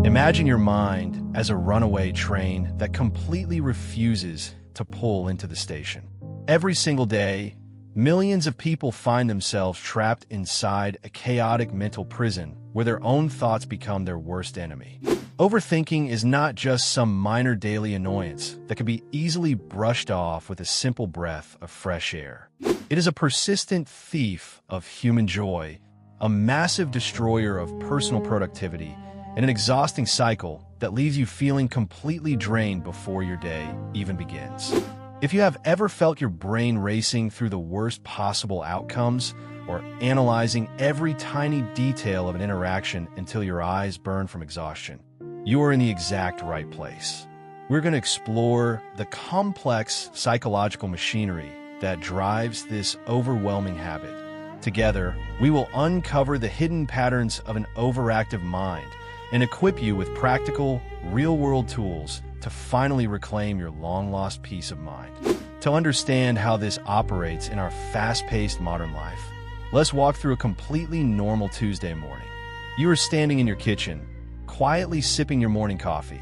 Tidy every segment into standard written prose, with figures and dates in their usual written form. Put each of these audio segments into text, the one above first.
Imagine your mind as a runaway train that completely refuses to pull into the station. Every single day, millions of people find themselves trapped inside a chaotic mental prison where their own thoughts become their worst enemy. Overthinking is not just some minor daily annoyance that can be easily brushed off with a simple breath of fresh air. It is a persistent thief of human joy, a massive destroyer of personal productivity, and an exhausting cycle that leaves you feeling completely drained before your day even begins. If you have ever felt your brain racing through the worst possible outcomes, or analyzing every tiny detail of an interaction until your eyes burn from exhaustion, you are in the exact right place. We're going to explore the complex psychological machinery that drives this overwhelming habit. Together, we will uncover the hidden patterns of an overactive mind and equip you with practical, real-world tools to finally reclaim your long-lost peace of mind. To understand how this operates in our fast-paced modern life, let's walk through a completely normal Tuesday morning. You are standing in your kitchen, quietly sipping your morning coffee,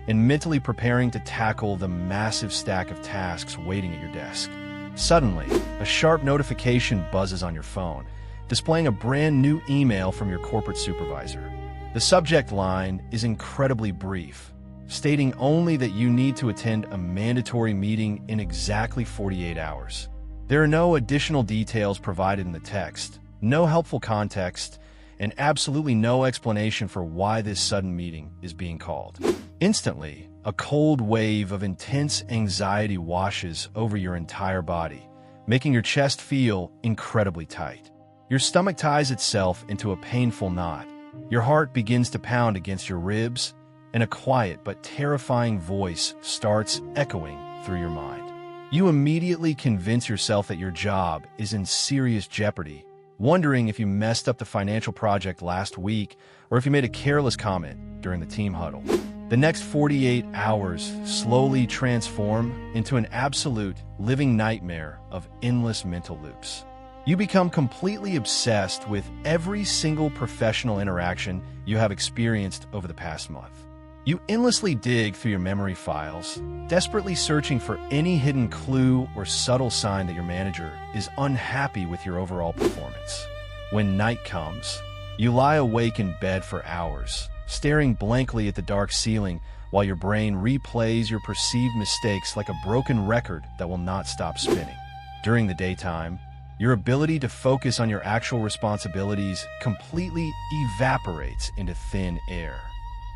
and mentally preparing to tackle the massive stack of tasks waiting at your desk. Suddenly, a sharp notification buzzes on your phone, displaying a brand new email from your corporate supervisor. The subject line is incredibly brief, stating only that you need to attend a mandatory meeting in exactly 48 hours. There are no additional details provided in the text, no helpful context, and absolutely no explanation for why this sudden meeting is being called. Instantly, a cold wave of intense anxiety washes over your entire body, making your chest feel incredibly tight. Your stomach ties itself into a painful knot. Your heart begins to pound against your ribs, and a quiet but terrifying voice starts echoing through your mind. You immediately convince yourself that your job is in serious jeopardy, wondering if you messed up the financial project last week or if you made a careless comment during the team huddle. The next 48 hours slowly transform into an absolute living nightmare of endless mental loops. You become completely obsessed with every single professional interaction you have experienced over the past month. You endlessly dig through your memory files, desperately searching for any hidden clue or subtle sign that your manager is unhappy with your overall performance. When night comes, you lie awake in bed for hours, staring blankly at the dark ceiling while your brain replays your perceived mistakes like a broken record that will not stop spinning. During the daytime, your ability to focus on your actual responsibilities completely evaporates into thin air.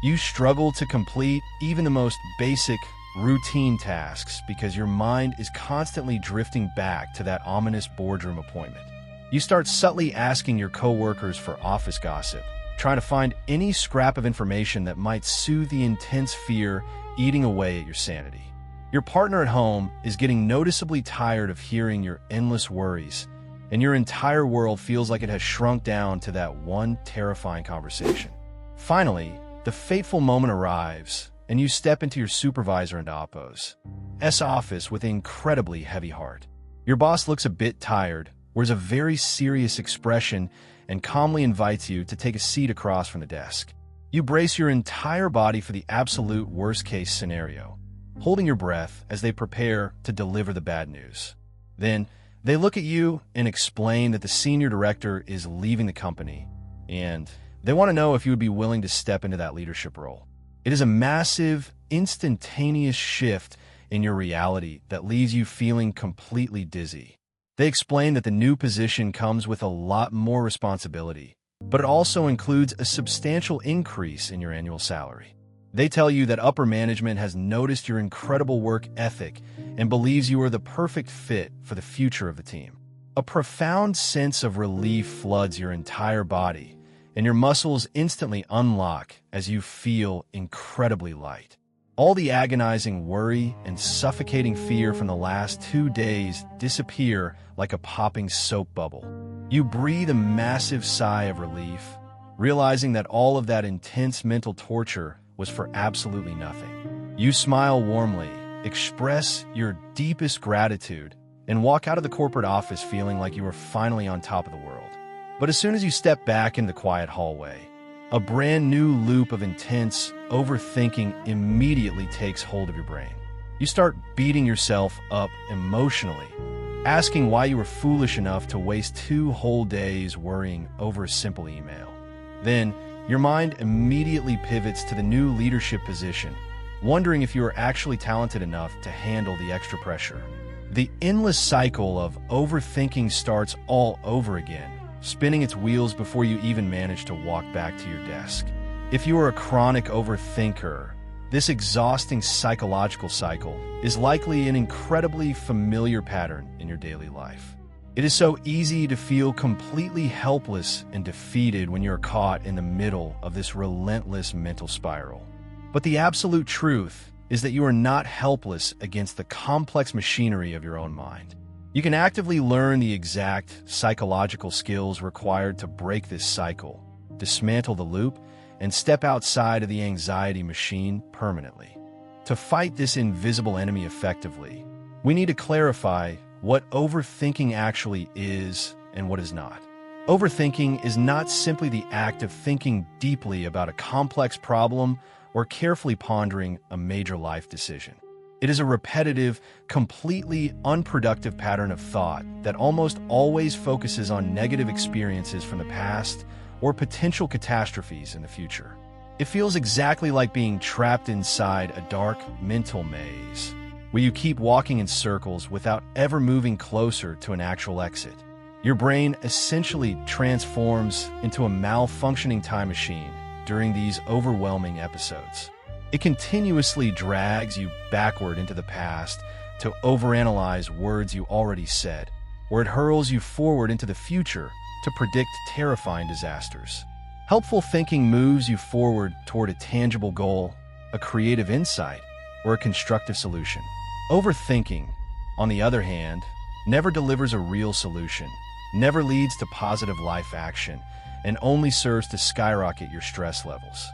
You struggle to complete even the most basic, routine tasks because your mind is constantly drifting back to that ominous boardroom appointment. You start subtly asking your coworkers for office gossip, trying to find any scrap of information that might soothe the intense fear eating away at your sanity. Your partner at home is getting noticeably tired of hearing your endless worries, and your entire world feels like it has shrunk down to that one terrifying conversation. Finally, the fateful moment arrives, and you step into your supervisor and Oppo's office with an incredibly heavy heart. Your boss looks a bit tired, wears a very serious expression, and calmly invites you to take a seat across from the desk. You brace your entire body for the absolute worst-case scenario, holding your breath as they prepare to deliver the bad news. Then, they look at you and explain that the senior director is leaving the company, and they want to know if you would be willing to step into that leadership role. It is a massive, instantaneous shift in your reality that leaves you feeling completely dizzy. They explain that the new position comes with a lot more responsibility, but it also includes a substantial increase in your annual salary. They tell you that upper management has noticed your incredible work ethic and believes you are the perfect fit for the future of the team. A profound sense of relief floods your entire body, and your muscles instantly unlock as you feel incredibly light. All the agonizing worry and suffocating fear from the last 2 days disappear like a popping soap bubble. You breathe a massive sigh of relief, realizing that all of that intense mental torture was for absolutely nothing. You smile warmly, express your deepest gratitude, and walk out of the corporate office feeling like you are finally on top of the world. But as soon as you step back in the quiet hallway, a brand new loop of intense overthinking immediately takes hold of your brain. You start beating yourself up emotionally, asking why you were foolish enough to waste 2 whole days worrying over a simple email. Then, your mind immediately pivots to the new leadership position, wondering if you are actually talented enough to handle the extra pressure. The endless cycle of overthinking starts all over again, spinning its wheels before you even manage to walk back to your desk. If you are a chronic overthinker, this exhausting psychological cycle is likely an incredibly familiar pattern in your daily life. It is so easy to feel completely helpless and defeated when you're caught in the middle of this relentless mental spiral. But the absolute truth is that you are not helpless against the complex machinery of your own mind. You can actively learn the exact psychological skills required to break this cycle, dismantle the loop, and step outside of the anxiety machine permanently. To fight this invisible enemy effectively, we need to clarify what overthinking actually is and what is not. Overthinking is not simply the act of thinking deeply about a complex problem or carefully pondering a major life decision. It is a repetitive, completely unproductive pattern of thought that almost always focuses on negative experiences from the past or potential catastrophes in the future. It feels exactly like being trapped inside a dark mental maze, where you keep walking in circles without ever moving closer to an actual exit. Your brain essentially transforms into a malfunctioning time machine during these overwhelming episodes. It continuously drags you backward into the past to overanalyze words you already said, or it hurls you forward into the future to predict terrifying disasters. Helpful thinking moves you forward toward a tangible goal, a creative insight, or a constructive solution. Overthinking, on the other hand, never delivers a real solution, never leads to positive life action, and only serves to skyrocket your stress levels.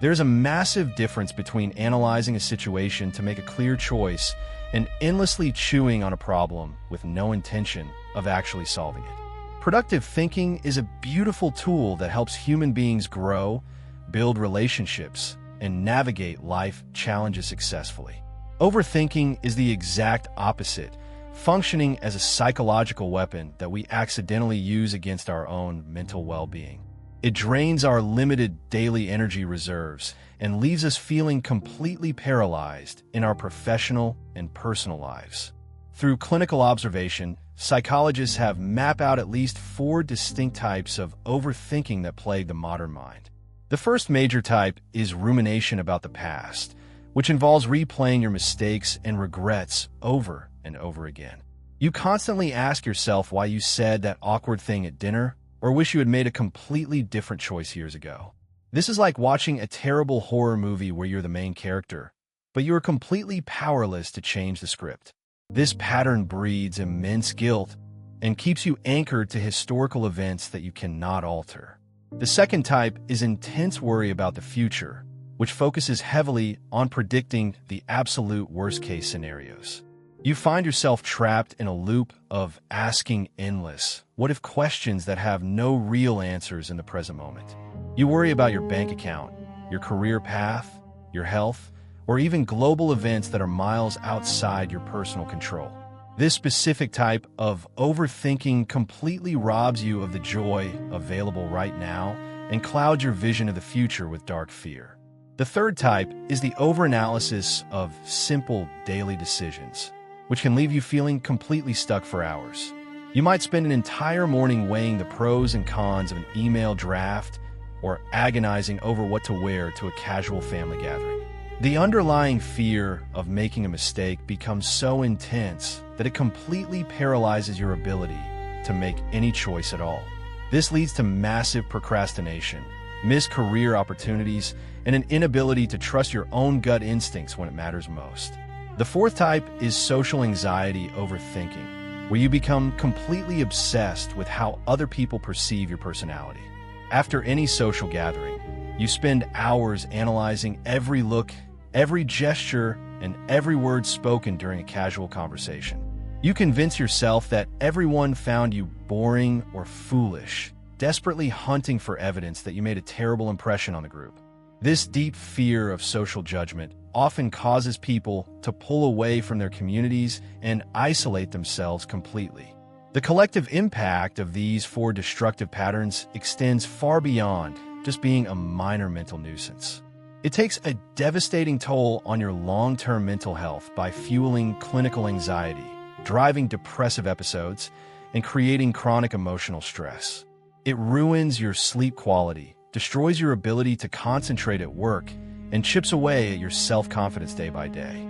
There's a massive difference between analyzing a situation to make a clear choice and endlessly chewing on a problem with no intention of actually solving it. Productive thinking is a beautiful tool that helps human beings grow, build relationships, and navigate life challenges successfully. Overthinking is the exact opposite, functioning as a psychological weapon that we accidentally use against our own mental well-being. It drains our limited daily energy reserves and leaves us feeling completely paralyzed in our professional and personal lives. Through clinical observation, psychologists have mapped out at least 4 distinct types of overthinking that plague the modern mind. The first major type is rumination about the past, which involves replaying your mistakes and regrets over and over again. You constantly ask yourself why you said that awkward thing at dinner, or wish you had made a completely different choice years ago. This is like watching a terrible horror movie where you're the main character, but you are completely powerless to change the script. This pattern breeds immense guilt and keeps you anchored to historical events that you cannot alter. The second type is intense worry about the future, which focuses heavily on predicting the absolute worst-case scenarios. You find yourself trapped in a loop of asking endless what-if questions that have no real answers in the present moment. You worry about your bank account, your career path, your health, or even global events that are miles outside your personal control. This specific type of overthinking completely robs you of the joy available right now and clouds your vision of the future with dark fear. The third type is the overanalysis of simple daily decisions, which can leave you feeling completely stuck for hours. You might spend an entire morning weighing the pros and cons of an email draft or agonizing over what to wear to a casual family gathering. The underlying fear of making a mistake becomes so intense that it completely paralyzes your ability to make any choice at all. This leads to massive procrastination, missed career opportunities, and an inability to trust your own gut instincts when it matters most. The fourth type is social anxiety overthinking, where you become completely obsessed with how other people perceive your personality. After any social gathering, you spend hours analyzing every look, every gesture, and every word spoken during a casual conversation. You convince yourself that everyone found you boring or foolish, desperately hunting for evidence that you made a terrible impression on the group. This deep fear of social judgment often causes people to pull away from their communities and isolate themselves completely. The collective impact of these four destructive patterns extends far beyond just being a minor mental nuisance. It takes a devastating toll on your long-term mental health by fueling clinical anxiety, driving depressive episodes, and creating chronic emotional stress. It ruins your sleep quality, destroys your ability to concentrate at work, and chips away at your self-confidence day by day.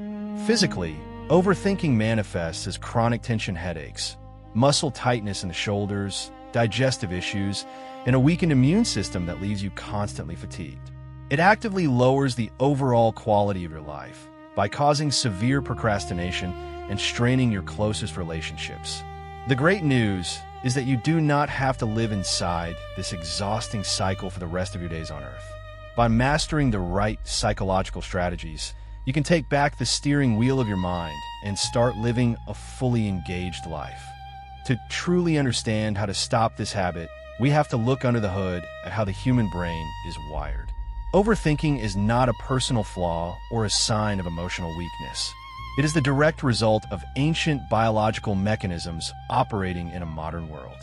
Physically, overthinking manifests as chronic tension headaches, muscle tightness in the shoulders, digestive issues, and a weakened immune system that leaves you constantly fatigued. It actively lowers the overall quality of your life by causing severe procrastination and straining your closest relationships. The great news is that you do not have to live inside this exhausting cycle for the rest of your days on Earth. By mastering the right psychological strategies, you can take back the steering wheel of your mind and start living a fully engaged life. To truly understand how to stop this habit, we have to look under the hood at how the human brain is wired. Overthinking is not a personal flaw or a sign of emotional weakness. It is the direct result of ancient biological mechanisms operating in a modern world.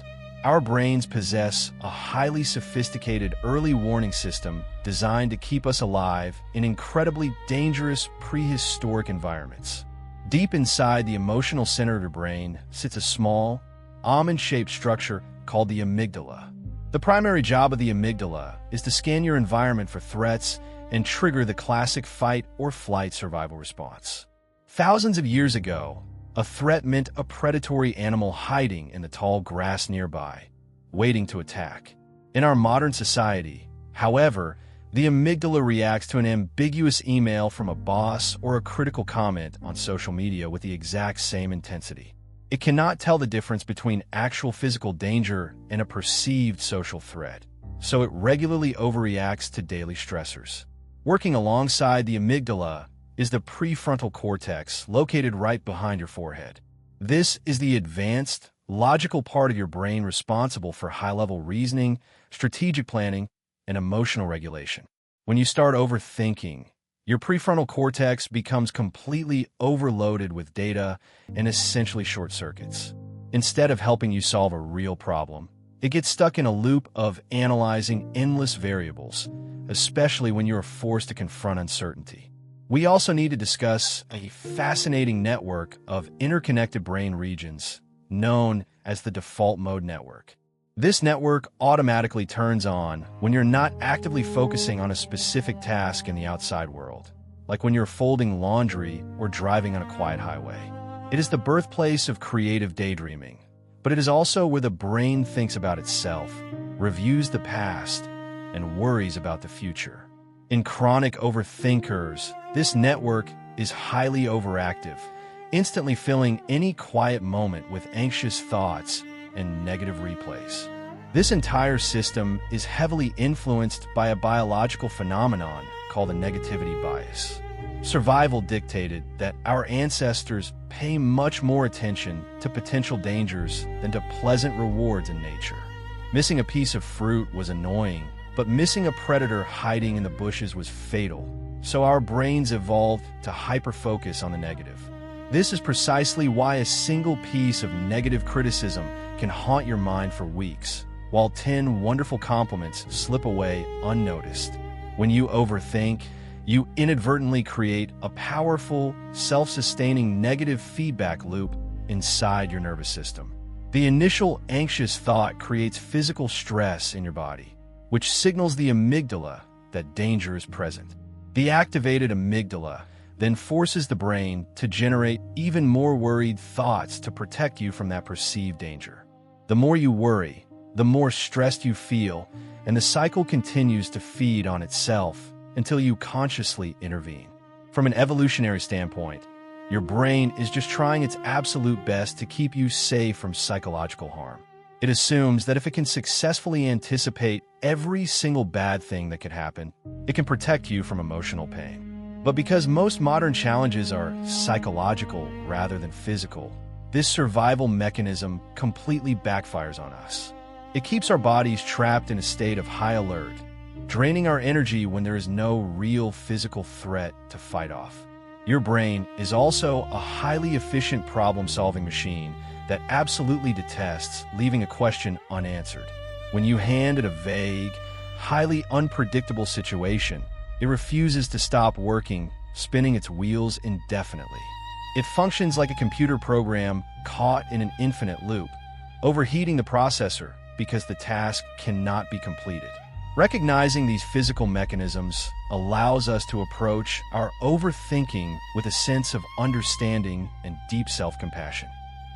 Our brains possess a highly sophisticated early warning system designed to keep us alive in incredibly dangerous prehistoric environments. Deep inside the emotional center of your brain sits a small, almond-shaped structure called the amygdala. The primary job of the amygdala is to scan your environment for threats and trigger the classic fight or flight survival response. Thousands of years ago, a threat meant a predatory animal hiding in the tall grass nearby, waiting to attack. In our modern society, however, the amygdala reacts to an ambiguous email from a boss or a critical comment on social media with the exact same intensity. It cannot tell the difference between actual physical danger and a perceived social threat, so it regularly overreacts to daily stressors. Working alongside the amygdala is the prefrontal cortex, located right behind your forehead. This is the advanced, logical part of your brain responsible for high-level reasoning, strategic planning, and emotional regulation. When you start overthinking, your prefrontal cortex becomes completely overloaded with data and essentially short circuits. Instead of helping you solve a real problem, it gets stuck in a loop of analyzing endless variables, especially when you are forced to confront uncertainty. We also need to discuss a fascinating network of interconnected brain regions known as the default mode network. This network automatically turns on when you're not actively focusing on a specific task in the outside world, like when you're folding laundry or driving on a quiet highway. It is the birthplace of creative daydreaming, but it is also where the brain thinks about itself, reviews the past, and worries about the future. In chronic overthinkers, this network is highly overactive, instantly filling any quiet moment with anxious thoughts and negative replays. This entire system is heavily influenced by a biological phenomenon called a negativity bias. Survival dictated that our ancestors pay much more attention to potential dangers than to pleasant rewards in nature. Missing a piece of fruit was annoying, but missing a predator hiding in the bushes was fatal, so our brains evolved to hyper-focus on the negative. This is precisely why a single piece of negative criticism can haunt your mind for weeks, while 10 wonderful compliments slip away unnoticed. When you overthink, you inadvertently create a powerful, self-sustaining negative feedback loop inside your nervous system. The initial anxious thought creates physical stress in your body, which signals the amygdala that danger is present. The activated amygdala then forces the brain to generate even more worried thoughts to protect you from that perceived danger. The more you worry, the more stressed you feel, and the cycle continues to feed on itself until you consciously intervene. From an evolutionary standpoint, your brain is just trying its absolute best to keep you safe from psychological harm. It assumes that if it can successfully anticipate every single bad thing that could happen, it can protect you from emotional pain. But because most modern challenges are psychological rather than physical, this survival mechanism completely backfires on us. It keeps our bodies trapped in a state of high alert, draining our energy when there is no real physical threat to fight off. Your brain is also a highly efficient problem-solving machine that absolutely detests leaving a question unanswered. When you hand it a vague, highly unpredictable situation, it refuses to stop working, spinning its wheels indefinitely. It functions like a computer program caught in an infinite loop, overheating the processor because the task cannot be completed. Recognizing these physical mechanisms allows us to approach our overthinking with a sense of understanding and deep self-compassion.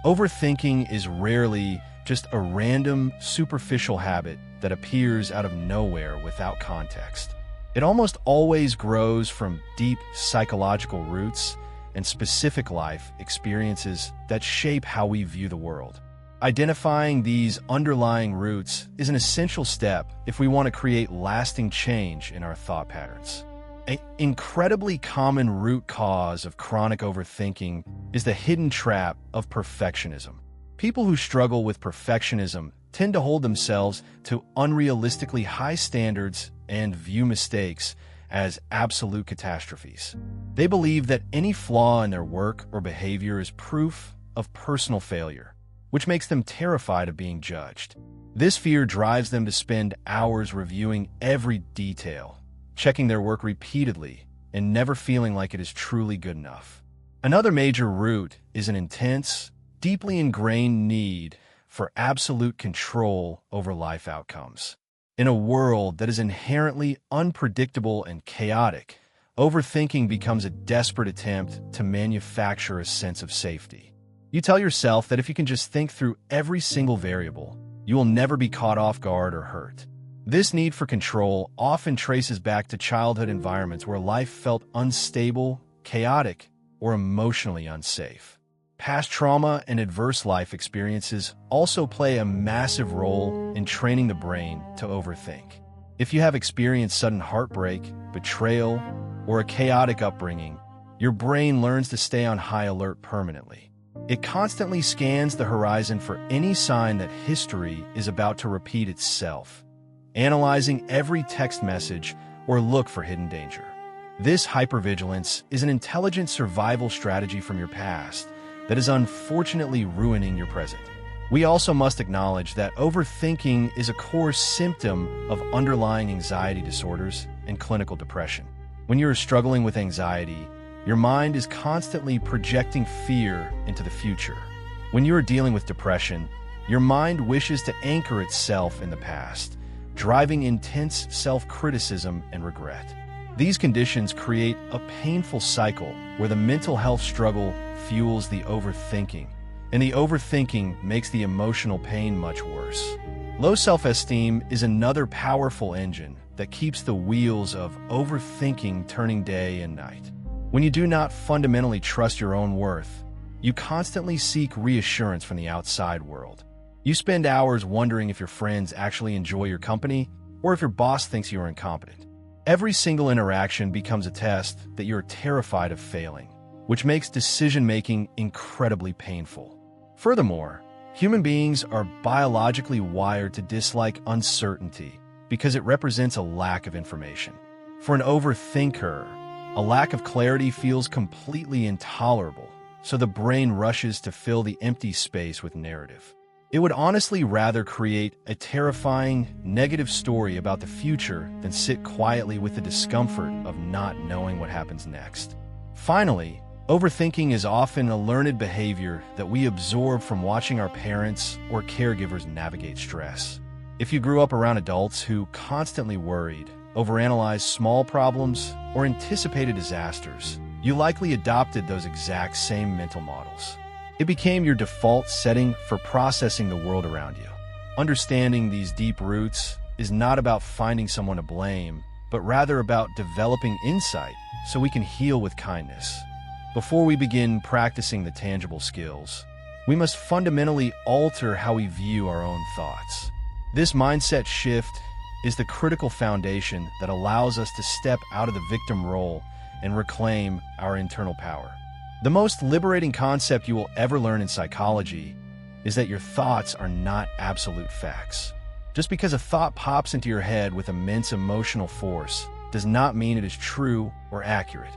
Overthinking is rarely just a random, superficial habit that appears out of nowhere without context. It almost always grows from deep psychological roots and specific life experiences that shape how we view the world. Identifying these underlying roots is an essential step if we want to create lasting change in our thought patterns. An incredibly common root cause of chronic overthinking is the hidden trap of perfectionism. People who struggle with perfectionism tend to hold themselves to unrealistically high standards and view mistakes as absolute catastrophes. They believe that any flaw in their work or behavior is proof of personal failure, which makes them terrified of being judged. This fear drives them to spend hours reviewing every detail, checking their work repeatedly, and never feeling like it is truly good enough. Another major root is an intense, deeply ingrained need for absolute control over life outcomes. In a world that is inherently unpredictable and chaotic, overthinking becomes a desperate attempt to manufacture a sense of safety. You tell yourself that if you can just think through every single variable, you will never be caught off guard or hurt. This need for control often traces back to childhood environments where life felt unstable, chaotic, or emotionally unsafe. Past trauma and adverse life experiences also play a massive role in training the brain to overthink. If you have experienced sudden heartbreak, betrayal, or a chaotic upbringing, your brain learns to stay on high alert permanently. It constantly scans the horizon for any sign that history is about to repeat itself, analyzing every text message or look for hidden danger. This hypervigilance is an intelligent survival strategy from your past that is unfortunately ruining your present. We also must acknowledge that overthinking is a core symptom of underlying anxiety disorders and clinical depression. When you are struggling with anxiety, your mind is constantly projecting fear into the future. When you are dealing with depression, your mind wishes to anchor itself in the past, driving intense self-criticism and regret. These conditions create a painful cycle where the mental health struggle fuels the overthinking, and the overthinking makes the emotional pain much worse. Low self-esteem is another powerful engine that keeps the wheels of overthinking turning day and night. When you do not fundamentally trust your own worth, you constantly seek reassurance from the outside world. You spend hours wondering if your friends actually enjoy your company or if your boss thinks you are incompetent. Every single interaction becomes a test that you're terrified of failing, which makes decision-making incredibly painful. Furthermore, human beings are biologically wired to dislike uncertainty because it represents a lack of information. For an overthinker, a lack of clarity feels completely intolerable, so the brain rushes to fill the empty space with narrative. It would honestly rather create a terrifying, negative story about the future than sit quietly with the discomfort of not knowing what happens next. Finally, overthinking is often a learned behavior that we absorb from watching our parents or caregivers navigate stress. If you grew up around adults who constantly worried, overanalyzed small problems, or anticipated disasters, you likely adopted those exact same mental models. It became your default setting for processing the world around you. Understanding these deep roots is not about finding someone to blame, but rather about developing insight so we can heal with kindness. Before we begin practicing the tangible skills, we must fundamentally alter how we view our own thoughts. This mindset shift is the critical foundation that allows us to step out of the victim role and reclaim our internal power. The most liberating concept you will ever learn in psychology is that your thoughts are not absolute facts. Just because a thought pops into your head with immense emotional force does not mean it is true or accurate.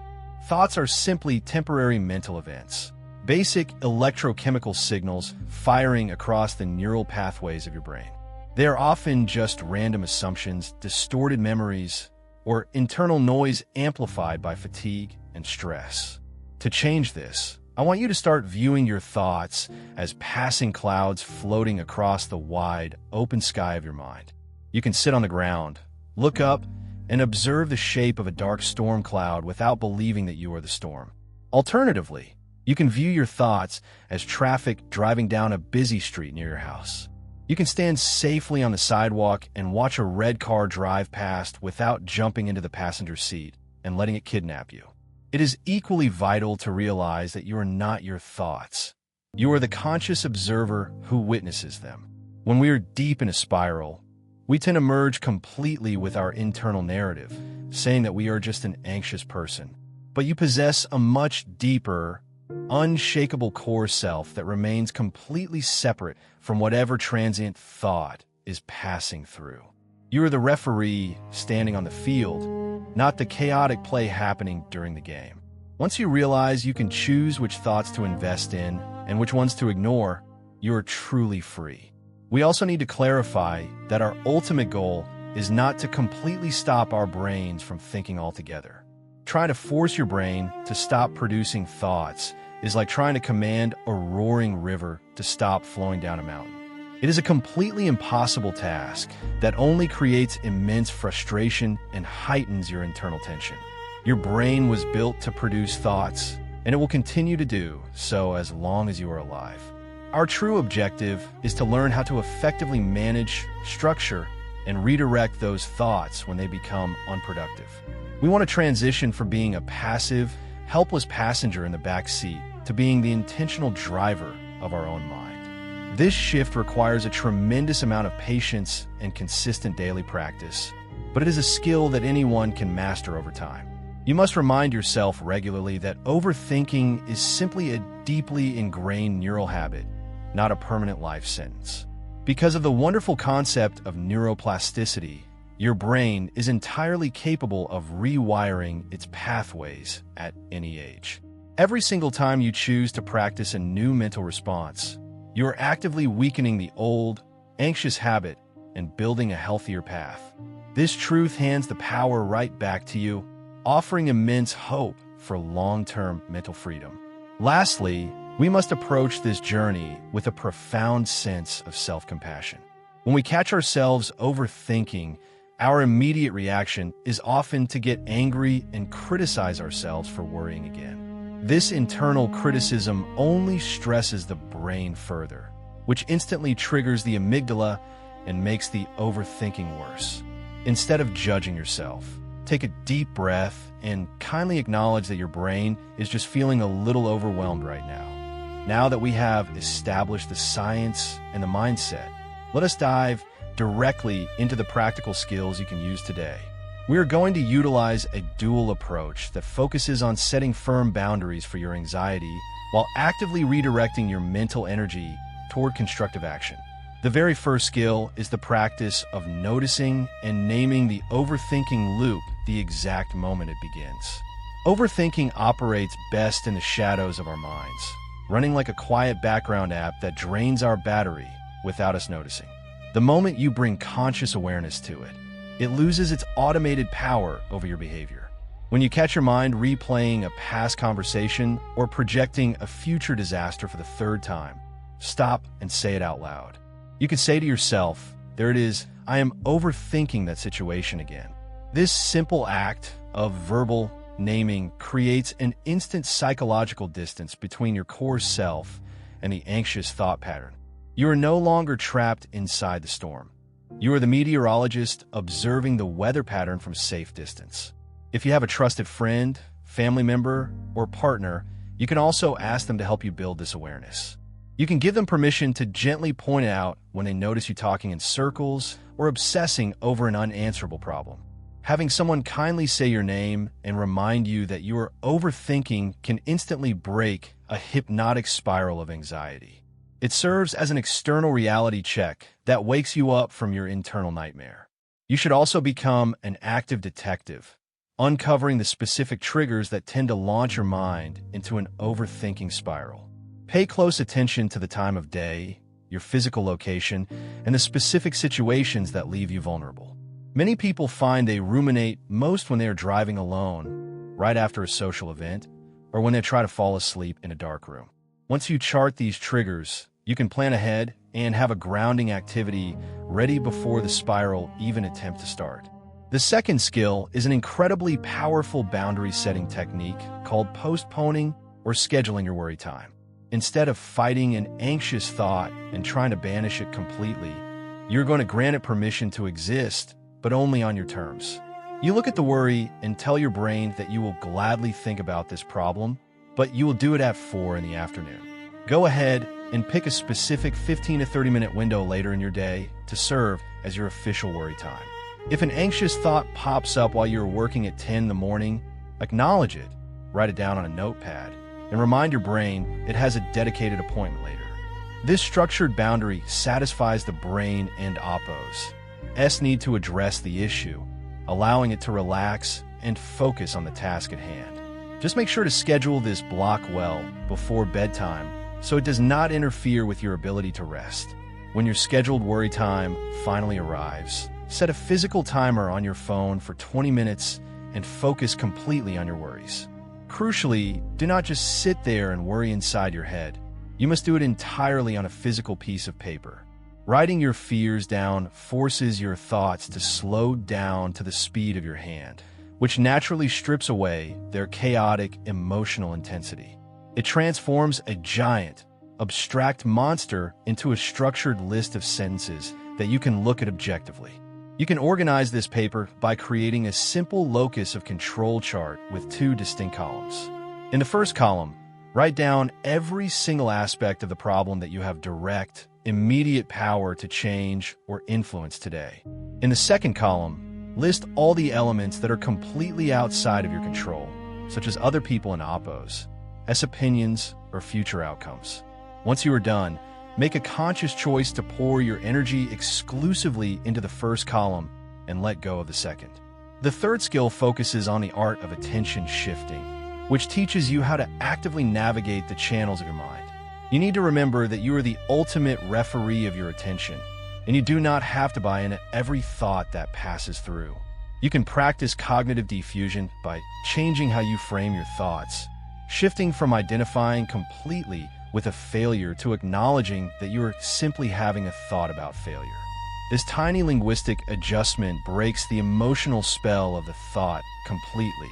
Thoughts are simply temporary mental events, basic electrochemical signals firing across the neural pathways of your brain. They are often just random assumptions, distorted memories, or internal noise amplified by fatigue and stress. To change this, I want you to start viewing your thoughts as passing clouds floating across the wide, open sky of your mind. You can sit on the ground, look up, and observe the shape of a dark storm cloud without believing that you are the storm. Alternatively, you can view your thoughts as traffic driving down a busy street near your house. You can stand safely on the sidewalk and watch a red car drive past without jumping into the passenger seat and letting it kidnap you. It is equally vital to realize that you are not your thoughts. You are the conscious observer who witnesses them. When we are deep in a spiral, we tend to merge completely with our internal narrative, saying that we are just an anxious person. But you possess a much deeper, unshakable core self that remains completely separate from whatever transient thought is passing through. You are the referee standing on the field, not the chaotic play happening during the game. Once you realize you can choose which thoughts to invest in and which ones to ignore, you are truly free. We also need to clarify that our ultimate goal is not to completely stop our brains from thinking altogether. Trying to force your brain to stop producing thoughts is like trying to command a roaring river to stop flowing down a mountain. It is a completely impossible task that only creates immense frustration and heightens your internal tension. Your brain was built to produce thoughts, and it will continue to do so as long as you are alive. Our true objective is to learn how to effectively manage, structure, and redirect those thoughts when they become unproductive. We want to transition from being a passive, helpless passenger in the back seat to being the intentional driver of our own mind. This shift requires a tremendous amount of patience and consistent daily practice, but it is a skill that anyone can master over time. You must remind yourself regularly that overthinking is simply a deeply ingrained neural habit, not a permanent life sentence. Because of the wonderful concept of neuroplasticity, your brain is entirely capable of rewiring its pathways at any age. Every single time you choose to practice a new mental response, you are actively weakening the old, anxious habit and building a healthier path. This truth hands the power right back to you, offering immense hope for long-term mental freedom. Lastly, we must approach this journey with a profound sense of self-compassion. When we catch ourselves overthinking, our immediate reaction is often to get angry and criticize ourselves for worrying again. This internal criticism only stresses the brain further, which instantly triggers the amygdala and makes the overthinking worse. Instead of judging yourself, take a deep breath and kindly acknowledge that your brain is just feeling a little overwhelmed right now. Now that we have established the science and the mindset, let us dive directly into the practical skills you can use today. We are going to utilize a dual approach that focuses on setting firm boundaries for your anxiety while actively redirecting your mental energy toward constructive action. The very first skill is the practice of noticing and naming the overthinking loop the exact moment it begins. Overthinking operates best in the shadows of our minds, running like a quiet background app that drains our battery without us noticing. The moment you bring conscious awareness to it, it loses its automated power over your behavior. When you catch your mind replaying a past conversation or projecting a future disaster for the third time, stop and say it out loud. You can say to yourself, there it is, I am overthinking that situation again. This simple act of verbal naming creates an instant psychological distance between your core self and the anxious thought pattern. You are no longer trapped inside the storm. You are the meteorologist observing the weather pattern from safe distance. If you have a trusted friend, family member, or partner, you can also ask them to help you build this awareness. You can give them permission to gently point out when they notice you talking in circles or obsessing over an unanswerable problem. Having someone kindly say your name and remind you that you are overthinking can instantly break a hypnotic spiral of anxiety. It serves as an external reality check that wakes you up from your internal nightmare. You should also become an active detective, uncovering the specific triggers that tend to launch your mind into an overthinking spiral. Pay close attention to the time of day, your physical location, and the specific situations that leave you vulnerable. Many people find they ruminate most when they are driving alone, right after a social event, or when they try to fall asleep in a dark room. Once you chart these triggers, you can plan ahead and have a grounding activity ready before the spiral even attempts to start. The second skill is an incredibly powerful boundary-setting technique called postponing or scheduling your worry time. Instead of fighting an anxious thought and trying to banish it completely, you're going to grant it permission to exist, but only on your terms. You look at the worry and tell your brain that you will gladly think about this problem, but you will do it at 4 in the afternoon. Go ahead and pick a specific 15 to 30-minute window later in your day to serve as your official worry time. If an anxious thought pops up while you're working at 10 in the morning, acknowledge it, write it down on a notepad, and remind your brain it has a dedicated appointment later. This structured boundary satisfies the brain and oppos's need to address the issue, allowing it to relax and focus on the task at hand. Just make sure to schedule this block well before bedtime so it does not interfere with your ability to rest. When your scheduled worry time finally arrives, set a physical timer on your phone for 20 minutes and focus completely on your worries. Crucially, do not just sit there and worry inside your head. You must do it entirely on a physical piece of paper. Writing your fears down forces your thoughts to slow down to the speed of your hand, which naturally strips away their chaotic emotional intensity. It transforms a giant, abstract monster into a structured list of sentences that you can look at objectively. You can organize this paper by creating a simple locus of control chart with 2 distinct columns. In the first column, write down every single aspect of the problem that you have direct, immediate power to change or influence today. In the second column, list all the elements that are completely outside of your control, such as other people and oppos, as opinions or future outcomes. Once you are done, make a conscious choice to pour your energy exclusively into the first column and let go of the second. The third skill focuses on the art of attention shifting, which teaches you how to actively navigate the channels of your mind. You need to remember that you are the ultimate referee of your attention, and you do not have to buy into every thought that passes through. You can practice cognitive diffusion by changing how you frame your thoughts, shifting from identifying completely with a failure to acknowledging that you are simply having a thought about failure. This tiny linguistic adjustment breaks the emotional spell of the thought completely.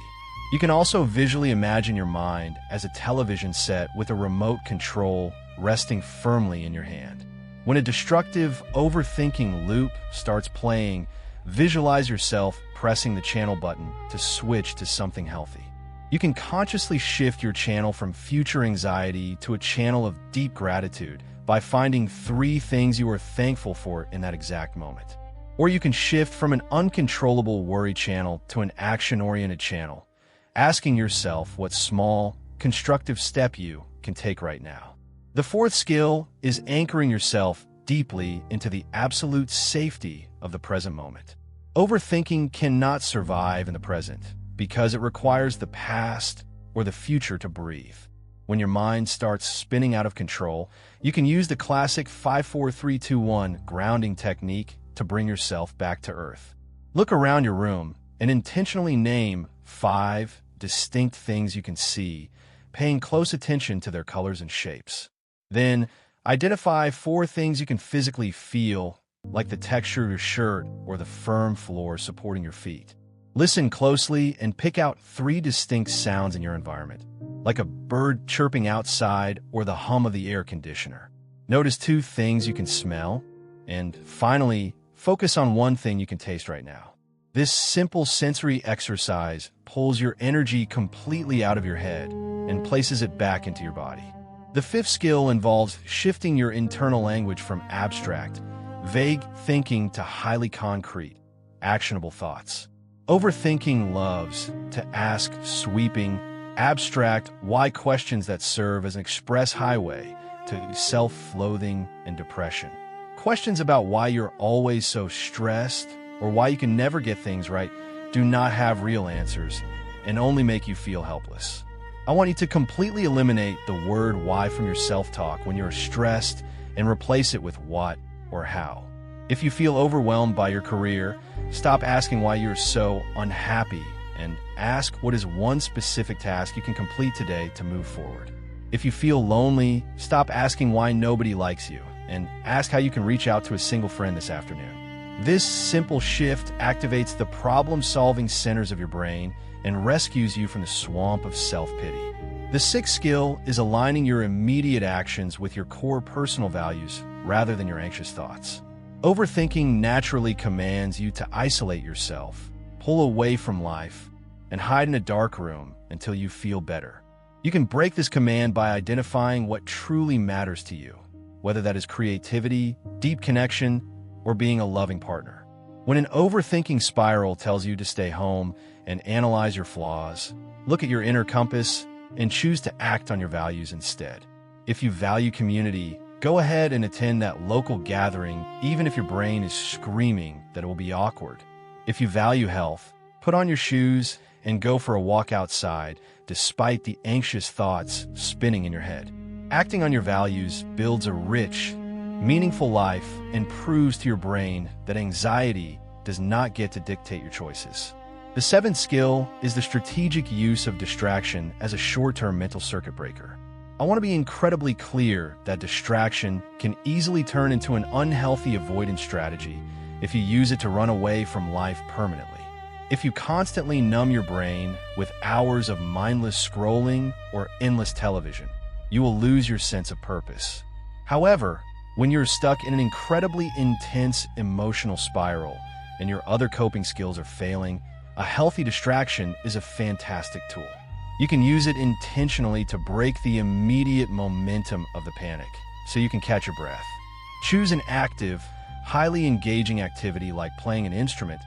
You can also visually imagine your mind as a television set with a remote control resting firmly in your hand. When a destructive, overthinking loop starts playing, visualize yourself pressing the channel button to switch to something healthy. You can consciously shift your channel from future anxiety to a channel of deep gratitude by finding 3 things you are thankful for in that exact moment. Or you can shift from an uncontrollable worry channel to an action-oriented channel, asking yourself what small, constructive step you can take right now. The fourth skill is anchoring yourself deeply into the absolute safety of the present moment. Overthinking cannot survive in the present because it requires the past or the future to breathe. When your mind starts spinning out of control, you can use the classic 5-4-3-2-1 grounding technique to bring yourself back to earth. Look around your room and intentionally name 5 distinct things you can see, paying close attention to their colors and shapes. Then, identify 4 things you can physically feel, like the texture of your shirt or the firm floor supporting your feet. Listen closely and pick out 3 distinct sounds in your environment, like a bird chirping outside or the hum of the air conditioner. Notice 2 things you can smell, and finally, focus on 1 thing you can taste right now. This simple sensory exercise pulls your energy completely out of your head and places it back into your body. The 5th skill involves shifting your internal language from abstract, vague thinking to highly concrete, actionable thoughts. Overthinking loves to ask sweeping, abstract why questions that serve as an express highway to self-loathing and depression. Questions about why you're always so stressed or why you can never get things right do not have real answers and only make you feel helpless. I want you to completely eliminate the word why from your self-talk when you're stressed and replace it with what or how. If you feel overwhelmed by your career, stop asking why you're so unhappy and ask what is one specific task you can complete today to move forward. If you feel lonely, stop asking why nobody likes you and ask how you can reach out to a single friend this afternoon. This simple shift activates the problem-solving centers of your brain and rescues you from the swamp of self-pity. The sixth skill is aligning your immediate actions with your core personal values rather than your anxious thoughts. Overthinking naturally commands you to isolate yourself, pull away from life, and hide in a dark room until you feel better. You can break this command by identifying what truly matters to you, whether that is creativity, deep connection, or being a loving partner. When an overthinking spiral tells you to stay home and analyze your flaws, look at your inner compass and choose to act on your values instead. If you value community, go ahead and attend that local gathering even if your brain is screaming that it will be awkward. If you value health, put on your shoes and go for a walk outside despite the anxious thoughts spinning in your head. Acting on your values builds a rich, meaningful life and proves to your brain that anxiety does not get to dictate your choices. The seventh skill is the strategic use of distraction as a short-term mental circuit breaker. I want to be incredibly clear that distraction can easily turn into an unhealthy avoidance strategy if you use it to run away from life permanently. If you constantly numb your brain with hours of mindless scrolling or endless television, you will lose your sense of purpose. However, when you're stuck in an incredibly intense emotional spiral and your other coping skills are failing, a healthy distraction is a fantastic tool. You can use it intentionally to break the immediate momentum of the panic, so you can catch your breath. Choose an active, highly engaging activity like playing an instrument,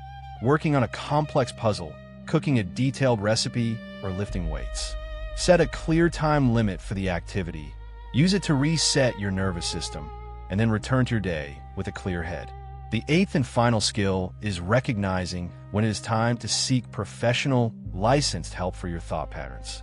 working on a complex puzzle, cooking a detailed recipe, or lifting weights. Set a clear time limit for the activity. Use it to reset your nervous system, and then return to your day with a clear head. The eighth and final skill is recognizing when it is time to seek professional, licensed help for your thought patterns.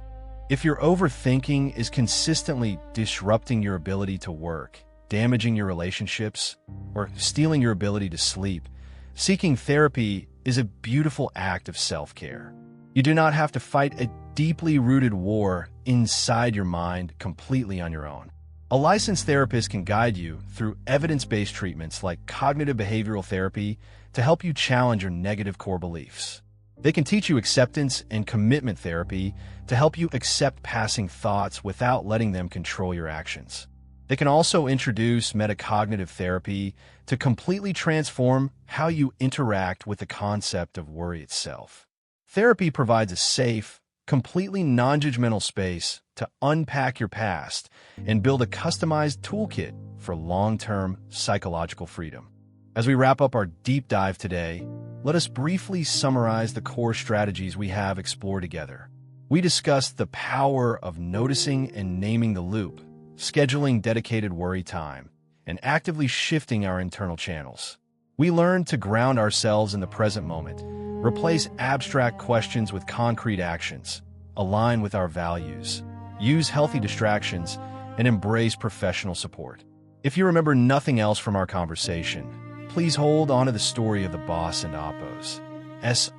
If your overthinking is consistently disrupting your ability to work, damaging your relationships, or stealing your ability to sleep, seeking therapy is a beautiful act of self-care. You do not have to fight a deeply rooted war inside your mind completely on your own. A licensed therapist can guide you through evidence-based treatments like cognitive behavioral therapy to help you challenge your negative core beliefs. They can teach you acceptance and commitment therapy to help you accept passing thoughts without letting them control your actions. They can also introduce metacognitive therapy to completely transform how you interact with the concept of worry itself. Therapy provides a safe, completely non-judgmental space to unpack your past and build a customized toolkit for long-term psychological freedom. As we wrap up our deep dive today, let us briefly summarize the core strategies we have explored together. We discussed the power of noticing and naming the loop, scheduling dedicated worry time, and actively shifting our internal channels. We learned to ground ourselves in the present moment, replace abstract questions with concrete actions, align with our values, use healthy distractions, and embrace professional support. If you remember nothing else from our conversation, please hold on to the story of the boss and Oppo's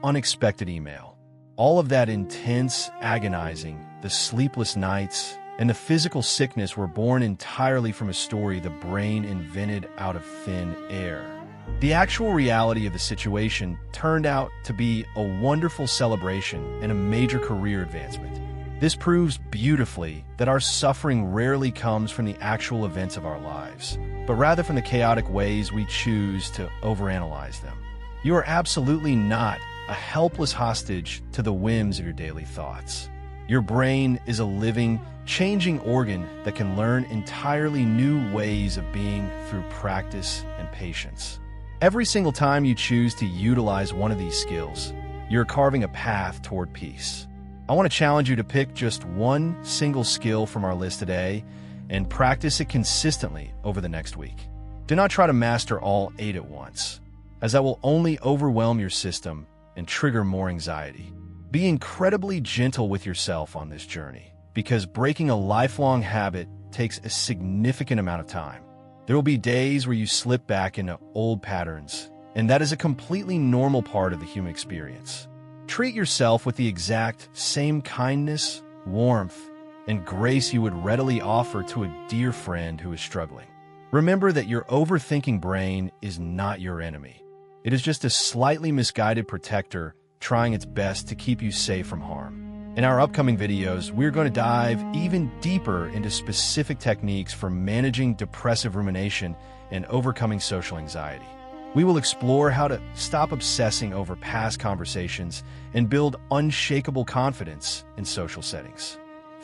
unexpected email. All of that intense, agonizing, the sleepless nights, and the physical sickness were born entirely from a story the brain invented out of thin air. The actual reality of the situation turned out to be a wonderful celebration and a major career advancement. This proves beautifully that our suffering rarely comes from the actual events of our lives, but rather from the chaotic ways we choose to overanalyze them. You are absolutely not a helpless hostage to the whims of your daily thoughts. Your brain is a living, changing organ that can learn entirely new ways of being through practice and patience. Every single time you choose to utilize one of these skills, you're carving a path toward peace. I want to challenge you to pick just one single skill from our list today and practice it consistently over the next week. Do not try to master all 8 at once, as that will only overwhelm your system and trigger more anxiety. Be incredibly gentle with yourself on this journey, because breaking a lifelong habit takes a significant amount of time. There will be days where you slip back into old patterns, and that is a completely normal part of the human experience. Treat yourself with the exact same kindness, warmth, and grace you would readily offer to a dear friend who is struggling. Remember that your overthinking brain is not your enemy. It is just a slightly misguided protector trying its best to keep you safe from harm. In our upcoming videos, we're going to dive even deeper into specific techniques for managing depressive rumination and overcoming social anxiety. We will explore how to stop obsessing over past conversations and build unshakable confidence in social settings.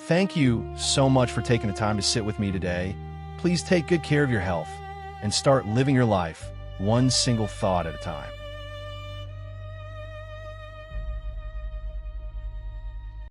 Thank you so much for taking the time to sit with me today. Please take good care of your health and start living your life one single thought at a time.